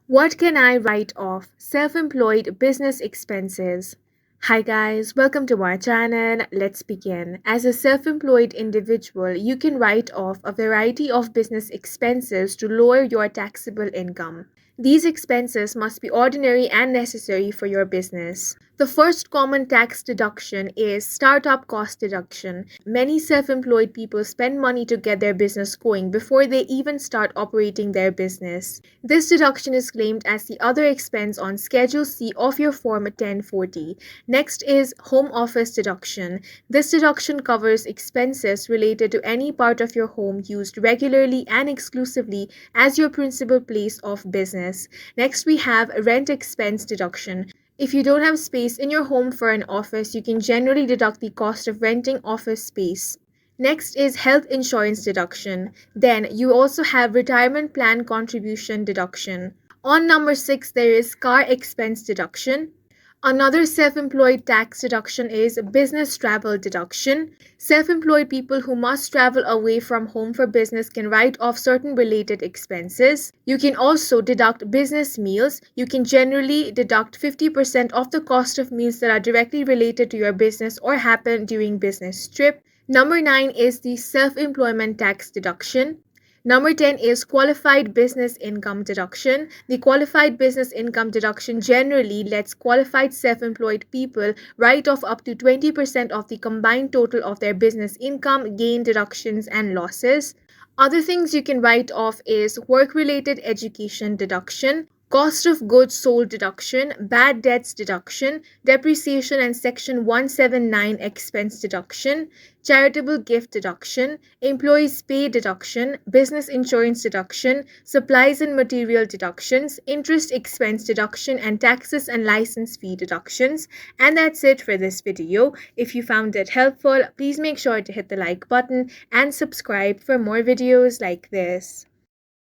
What can I write off? Self-employed business expenses. Hi guys, welcome to our channel. Let's begin. As a self-employed individual, you can write off a variety of business expenses to lower your taxable income. These expenses must be ordinary and necessary for your business. The first common tax deduction is startup cost deduction. Many self-employed people spend money to get their business going before they even start operating their business. This deduction is claimed as the other expense on Schedule C of your Form 1040. Next is home office deduction. This deduction covers expenses related to any part of your home used regularly and exclusively as your principal place of business. Next, we have rent expense deduction. If you don't have space in your home for an office, you can generally deduct the cost of renting office space. Next is health insurance deduction. Then you also have retirement plan contribution deduction. On number 6, there is car expense deduction. Another self-employed tax deduction is business travel deduction. Self-employed people who must travel away from home for business can write off certain related expenses. You can also deduct business meals. You can generally deduct 50% of the cost of meals that are directly related to your business or happen during business trip. Number 9 is the self-employment tax deduction. Number 10 is qualified business income deduction. The qualified business income deduction generally lets qualified self-employed people write off up to 20% of the combined total of their business income, gain, deductions, and losses. Other things you can write off is work-related education deduction, cost of goods sold deduction, bad debts deduction, depreciation and Section 179 expense deduction, charitable gift deduction, employees' pay deduction, business insurance deduction, supplies and material deductions, interest expense deduction, and taxes and license fee deductions. And that's it for this video. If you found it helpful, please make sure to hit the like button and subscribe for more videos like this.